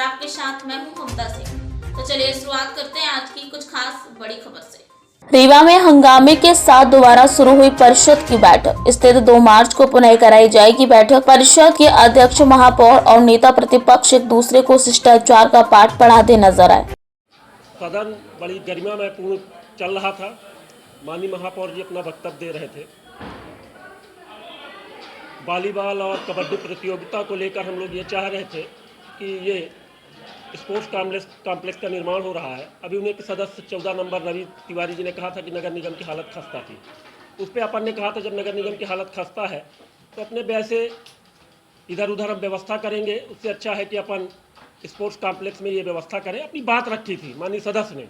आपके साथ मैं हूं ममता सिंह। तो चलिए शुरुआत करते हैं आज की कुछ खास बड़ी खबर से। रीवा में हंगामे के साथ दोबारा शुरू हुई परिषद की बैठक स्थित 2 मार्च को पुनः कराई जाएगी बैठक। परिषद के अध्यक्ष, महापौर और नेता प्रतिपक्ष एक दूसरे को शिष्टाचार का पाठ पढ़ाते नजर आए। सदन बड़ी गरिमा में पूर्ण चल रहा था। माननीय महापौर जी अपना वक्तव्य दे रहे थे। वॉलीबॉल और कबड्डी प्रतियोगिता को लेकर हम लोग ये चाह रहे थे कि ये स्पोर्ट्स कॉम्प्लेक्स का निर्माण हो रहा है। अभी उन्हें सदस्य 14 नंबर रवि तिवारी जी ने कहा था कि नगर निगम की हालत खस्ता थी। उस पर अपन ने कहा था जब नगर निगम की हालत खस्ता है तो अपने व्यय से इधर उधर हम व्यवस्था करेंगे, उससे अच्छा है कि अपन स्पोर्ट्स कॉम्प्लेक्स में ये व्यवस्था करें। अपनी बात रखी थी माननीय सदस्य ने।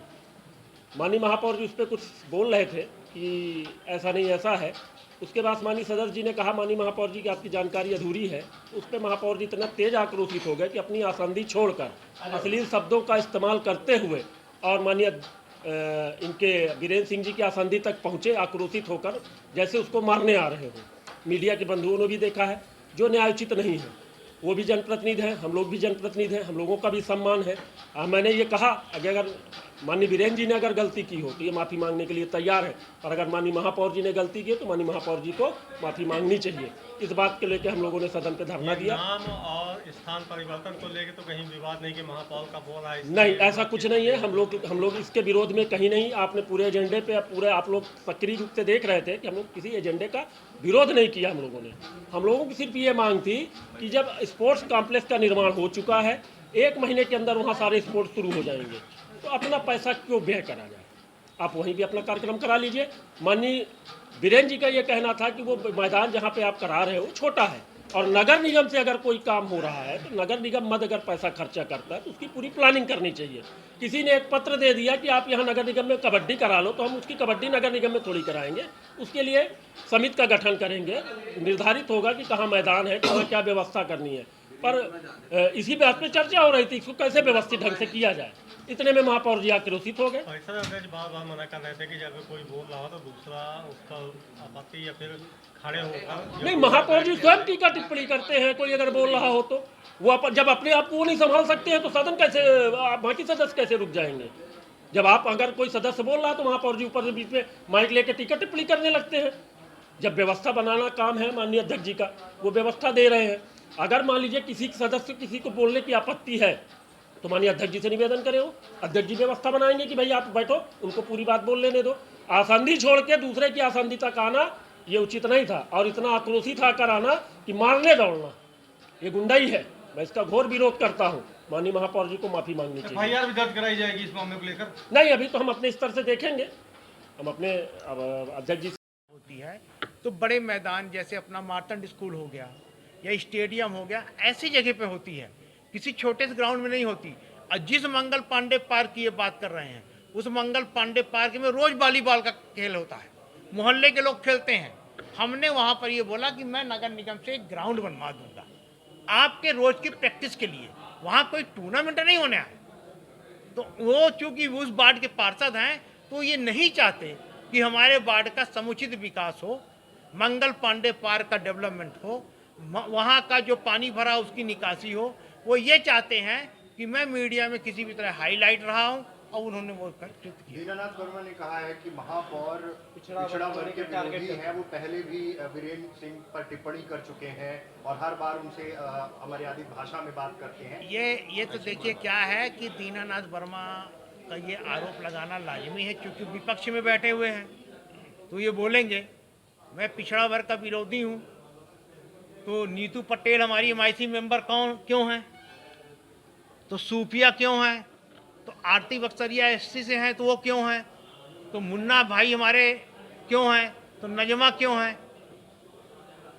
माननीय महापौर जी उस पर कुछ बोल रहे थे कि ऐसा नहीं ऐसा है। उसके बाद माननीय सदस्य जी ने कहा, माननीय महापौर जी की आपकी जानकारी अधूरी है। उस पर महापौर जी इतना तेज आक्रोशित हो गए कि अपनी आसंदी छोड़कर अश्लील शब्दों का इस्तेमाल करते हुए और माननीय इनके वीरेंद्र सिंह जी की आसंदी तक पहुँचे, आक्रोशित होकर जैसे उसको मारने आ रहे हो। मीडिया के बंधुओं ने भी देखा है, जो न्यायोचित नहीं है। वो भी जनप्रतिनिधि हैं, हम लोग भी जनप्रतिनिधि हैं, हम लोगों का भी सम्मान है। मैंने ये कहा अगर माननीय वीरेंद्र जी ने अगर गलती की हो तो ये माफ़ी मांगने के लिए तैयार है, और अगर माननीय महापौर जी ने गलती की है तो माननीय महापौर जी को माफ़ी मांगनी चाहिए। इस बात के लेकर हम लोगों ने सदन पे धरना दिया। नाम और स्थान परिवर्तन को लेकर तो कहीं विवाद नहीं कि महापौर का बोल रहा है? नहीं, ऐसा कुछ नहीं है। हम लोग इसके विरोध में कहीं नहीं। आपने पूरे एजेंडे पे पूरे आप लोग सक्रिय रूप से देख रहे थे कि हम लोग किसी एजेंडे का विरोध नहीं किया। हम लोगों की सिर्फ ये मांग थी कि जब स्पोर्ट्स कॉम्प्लेक्स का निर्माण हो चुका है, 1 महीने के अंदर वहाँ सारे स्पोर्ट्स शुरू हो जाएंगे, तो अपना पैसा क्यों व्यय करा जाए। आप वहीं भी अपना कार्यक्रम करा लीजिए। माननीय वीरेंद्र जी का ये कहना था कि वो मैदान जहाँ पे आप करा रहे हो छोटा है, और नगर निगम से अगर कोई काम हो रहा है तो नगर निगम मद अगर पैसा खर्चा करता है तो उसकी पूरी प्लानिंग करनी चाहिए। किसी ने एक पत्र दे दिया कि आप यहाँ नगर निगम में कबड्डी करा लो, तो हम उसकी कबड्डी नगर निगम में थोड़ी कराएंगे। उसके लिए समिति का गठन करेंगे, निर्धारित होगा कि कहाँ मैदान है, कहाँ क्या व्यवस्था करनी है। पर इसी बात पे चर्चा हो रही थी इसको कैसे व्यवस्थित ढंग से किया जाए। इतने में महापौर जी आक्रोशित हो गए। ऐसा बार बार मना कर रहे थे कि जब कोई बोल रहा हो तो दूसरा उसका आपत्ति या फिर खड़े होकर नहीं, महापौर जी स्वयं टीका टिप्पणी करते हैं। कोई अगर बोल रहा हो तो वो जब अपने आप को वो नहीं संभाल सकते हैं तो सदन कैसे, बाकी सदस्य कैसे रुक जाएंगे। जब आप अगर कोई सदस्य बोल रहा है तो महापौर जी ऊपर से बीच में माइक लेकर टीका टिप्पणी करने लगते हैं। जब व्यवस्था बनाना काम है माननीय अध्यक्ष जी का, वो व्यवस्था दे रहे हैं। अगर मान लीजिए किसी सदस्य किसी को बोलने की आपत्ति है तो माननीय अध्यक्ष जी से निवेदन करें, हो अध्यक्ष जी व्यवस्था बनाएंगे कि भाई आप बैठो, उनको पूरी बात बोल लेने दो। आसंदी छोड़ के दूसरे की आसंदी तक आना ये उचित नहीं था, और इतना आक्रोशित आकर आना कि मारने दौड़ना ये गुंडाई है। मैं इसका घोर विरोध करता हूँ। माननीय महापौर जी को माफी मांगनी चाहिए। एफआईआर भी दर्ज कराई जाएगी इस मामले को लेकर? नहीं, अभी तो हम अपने स्तर से देखेंगे। हम अपने अध्यक्ष जी होती है तो बड़े मैदान जैसे अपना मार्तंड स्कूल हो गया या स्टेडियम हो गया, ऐसी जगह पे होती है, किसी छोटे से ग्राउंड में नहीं होती। और जिस मंगल पांडे पार्क की ये बात कर रहे हैं, उस मंगल पांडे पार्क में रोज वॉलीबॉल का खेल होता है, मोहल्ले के लोग खेलते हैं। हमने वहाँ पर ये बोला कि मैं नगर निगम से एक ग्राउंड बनवा दूंगा आपके रोज की प्रैक्टिस के लिए, वहाँ कोई टूर्नामेंट नहीं होने आए। तो वो चूंकि उस वार्ड के पार्षद हैं तो ये नहीं चाहते कि हमारे वार्ड का समुचित विकास हो, मंगल पांडे पार्क का डेवलपमेंट हो, वहाँ का जो पानी भरा उसकी निकासी हो। वो ये चाहते हैं कि मैं मीडिया में किसी भी तरह हाईलाइट रहा हूँ, और उन्होंने वो किया। दीनानाथ वर्मा ने कहा है कि महापौर पिछड़ा वर्ग के विरोधी हैं। वो पहले भी वीरेंद्र सिंह पर टिप्पणी कर चुके हैं और हर बार उनसे अमर्यादित भाषा में बात करते हैं। ये तो देखिए क्या है कि दीनानाथ वर्मा का ये आरोप लगाना लाजमी है, क्योंकि विपक्ष में बैठे हुए हैं तो ये बोलेंगे मैं पिछड़ा वर्ग का विरोधी हूँ। तो नीतू पटेल हमारी एमआईसी मेंबर क्यों हैं, तो सूफिया क्यों हैं, तो आरती बक्सरिया एससी से हैं तो वो क्यों हैं, तो मुन्ना भाई हमारे क्यों हैं, तो नजमा क्यों हैं।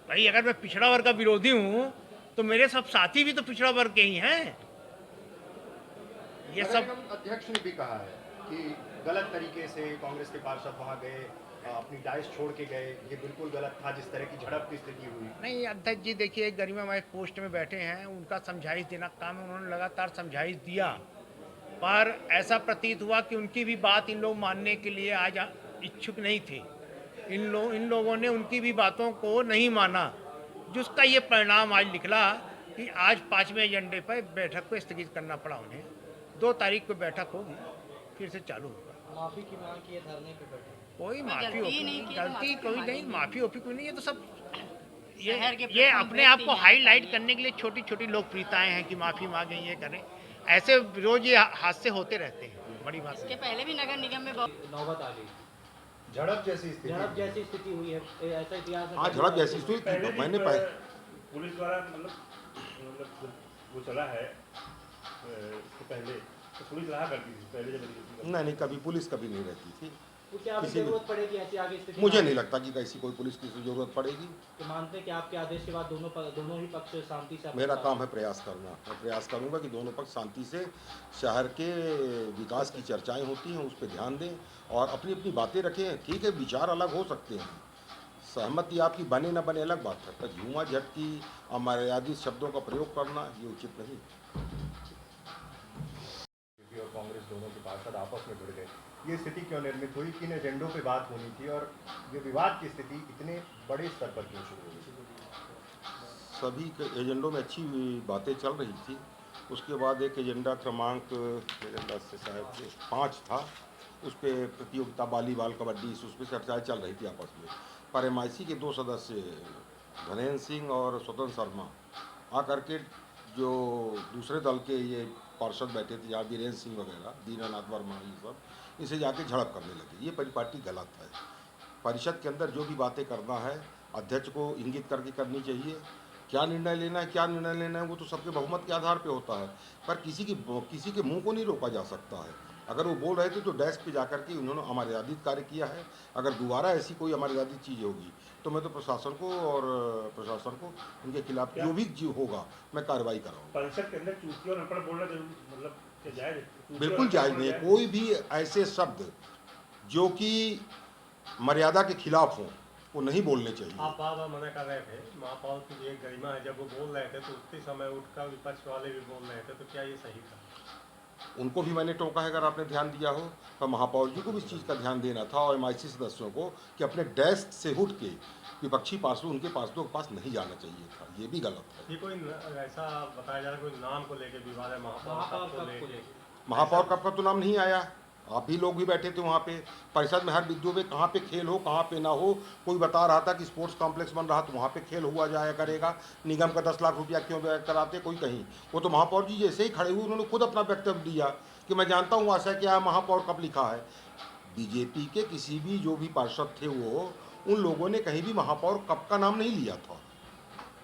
भाई अगर मैं पिछड़ा वर्ग का विरोधी हूँ तो मेरे सब साथी भी तो पिछड़ा वर्ग के ही हैं। ये सब अध्यक्ष ने भी कहा है कि गलत तरीके से कांग्रेस के पार्षद वहां गए, अपनी डाइस छोड़ के गए, ये बिल्कुल गलत था जिस तरह की झड़प की स्थिति हुई। नहीं, अध्यक्ष जी देखिए गरिमामय पोस्ट में बैठे हैं, उनका समझाइश देना काम है, उन्होंने लगातार समझाइश दिया, पर ऐसा प्रतीत हुआ कि उनकी भी बात इन लोग मानने के लिए आज इच्छुक नहीं थे। इन लोगों ने उनकी भी बातों को नहीं माना, जिसका ये परिणाम आज निकला कि आज 5वें एजेंडे पर बैठक को स्थगित करना पड़ा उन्हें। 2 तारीख को बैठक होगी, फिर से चालू होगा। माफी की मांग की है धरने पे बैठे। कोई माफी गलती ओफी नहीं नहीं, की तो गलती माफी कोई तो नहीं, माफी ओफी कोई नहीं। ये तो सब शहर के ये प्रथम अपने आप को व्यक्ति हैं। हाईलाइट करने के लिए छोटी छोटी लोकप्रियताएं हैं कि माफी मांगे, ये करें। ऐसे रोज ये हादसे होते रहते हैं, बड़ी बात इसके नहीं। पहले भी नगर निगम में बहुत नौबत आ गई, झड़प जैसी स्थिति झड़प जैसी स्थिति हुई है, ऐसा इतिहास है। हाँ झड़प जैसी स्थिति थी, तो मैंने पुलिस द्वारा मतलब वो चला है इसके पहले तो पुलिस रहा करती थी पहले जब नहीं कभी पुलिस कभी नहीं रहती थी। तो क्या अभी किसी भी- जरूरत पड़ेगी ऐसी आगे स्थिति? मुझे नहीं लगता कि कैसी कोई पुलिस की जरूरत पड़ेगी। तो मानते हैं कि आपके आदेश के बाद दोनों ही पक्ष शांति से मेरा काम है प्रयास करना। मैं प्रयास करूंगा कि दोनों पक्ष शांति से शहर के विकास की चर्चाएं होती हैं उस पर ध्यान दें और अपनी अपनी बातें रखें। ठीक है, विचार अलग हो सकते हैं, सहमति आपकी बने ना बने अलग बात है, पर झूमा झटकी अमर्यादित शब्दों का प्रयोग करना ये उचित नहीं। बीजेपी और कांग्रेस दोनों के पार्षद आपस में जुड़ गए, ये स्थिति क्यों निर्मित हुई? किन एजेंडों पे बात होनी थी और ये विवाद की स्थिति इतने बड़े स्तर पर क्यों शुरू हुई? सभी के एजेंडों में अच्छी बातें चल रही थी। उसके बाद एक एजेंडा क्रमांक एजेंडा से शायद 5 था, उस पर प्रतियोगिता वॉलीबॉल कबड्डी उस पर चर्चाएँ चल रही थी आपस में। पर MIC के 2 सदस्य धनेन्द्र सिंह और स्वतंत्र शर्मा आकर के जो दूसरे दल के ये पार्षद बैठे थे, जहाँ वीरेंद्र सिंह वगैरह, दीनानाथ वर्मा, ये सब, इसे जाके झड़प करने लगे। ये परिपाटी गलत है। परिषद के अंदर जो भी बातें करना है अध्यक्ष को इंगित करके करनी चाहिए। क्या निर्णय लेना है, क्या निर्णय लेना है, वो तो सबके बहुमत के आधार पे होता है। पर किसी के मुंह को नहीं रोका जा सकता है। अगर वो बोल रहे थे तो डेस्क पे जाकर के उन्होंने अमर्यादित कार्य किया है। अगर दोबारा ऐसी कोई अमर्यादित चीज़ होगी तो मैं तो प्रशासन को उनके खिलाफ जो भी होगा मैं कार्रवाई कराऊंगा। परिषद के अंदर चूतिया और अनपढ़ बोलना मतलब क्या जायज है? बिल्कुल जायज नहीं है। कोई भी ऐसे शब्द जो कि मर्यादा के खिलाफ हों वो नहीं बोलने चाहिए। आप बार मना कर रहे थे, महापौर की एक गरिमा है, जब वो बोल रहे थे तो उतने समय उठकर विपक्ष वाले भी बोल रहे थे, तो क्या ये सही था? उनको भी मैंने टोका है, अगर आपने ध्यान दिया हो, तो महापौर जी को भी इस चीज़ का ध्यान देना था और MIC सदस्यों को कि अपने डेस्क से उठ के विपक्षी पार्षदों उनके पार्षदों के पास नहीं जाना चाहिए था। ये भी गलत है। ये कोई ऐसा बताया जा रहा है कोई नाम को लेके विवाद है महापौर को लेके? महापौर कब का तो नाम नहीं आया। आप भी लोग भी बैठे थे वहाँ पे। परिषद में हर विद्युत में कहाँ पे खेल हो कहाँ पे ना हो, कोई बता रहा था कि स्पोर्ट्स कॉम्प्लेक्स बन रहा तो वहाँ पे खेल हुआ जाया करेगा। निगम का 10 लाख रुपया क्यों व्यय कराते, कोई कहीं। वो तो महापौर जी जैसे ही खड़े हुए उन्होंने खुद अपना वक्तव्य दिया कि मैं जानता हूँ आशा क्या है, महापौर कब लिखा है। बीजेपी के किसी भी जो भी पार्षद थे वो उन लोगों ने कहीं भी महापौर कप का नाम नहीं लिया था।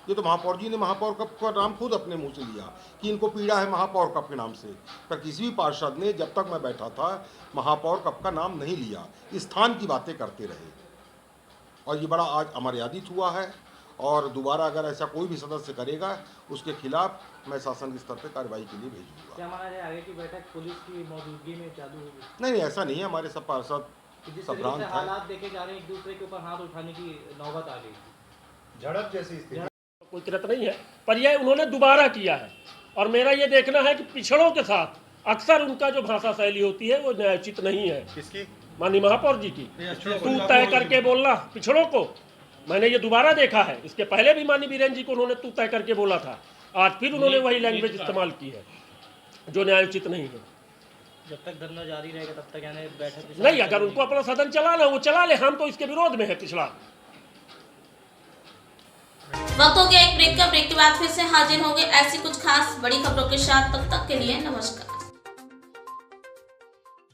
ये तो महापौर जी ने महापौर कप का नाम खुद अपने मुंह से लिया कि इनको पीड़ा है महापौर कप के नाम से। पर किसी भी पार्षद ने जब तक मैं बैठा था महापौर कप का नाम नहीं लिया, स्थान की बातें करते रहे। और ये बड़ा आज अमर्यादित हुआ है और दोबारा अगर ऐसा कोई भी सदस्य करेगा उसके खिलाफ मैं शासन के स्तर पर कार्रवाई के लिए भेजूंगा। क्या माना जाए आगे की बैठक पुलिस की मौजूदगी में चालू होगी? नहीं ऐसा नहीं है, हमारे सब पार्षद जिस सब तरीके भ्रांत से है। हालात देखे जा रहे हैं, एक दूसरे के ऊपर हाथ उठाने की नौबत आ गई। झड़प जैसी स्थिति कोई किरत नहीं है, पर यह उन्होंने दोबारा किया है। और मेरा ये देखना है कि पिछड़ों के साथ अक्सर उनका जो भाषा शैली होती है वो न्यायोचित नहीं है। किसकी? माननीय महापौर जी की। तू तय करके बोलना पिछड़ों को, मैंने ये दोबारा देखा है। इसके पहले भी माननीय वीरेंद्र जी को उन्होंने तू तय करके बोला था, आज फिर उन्होंने वही लैंग्वेज इस्तेमाल की है जो न्यायोचित नहीं है। जब तक धरना जारी रहेगा तब तक यानी बैठक नहीं, अगर उनको अपना सदन चलाना वो चला ले, हम तो इसके विरोध में है पिछड़ा। वक्त हो गया एक ब्रेक का। ब्रेक के बाद फिर से हाजिर होंगे ऐसी कुछ खास बड़ी खबरों के साथ। तब तक के लिए नमस्कार।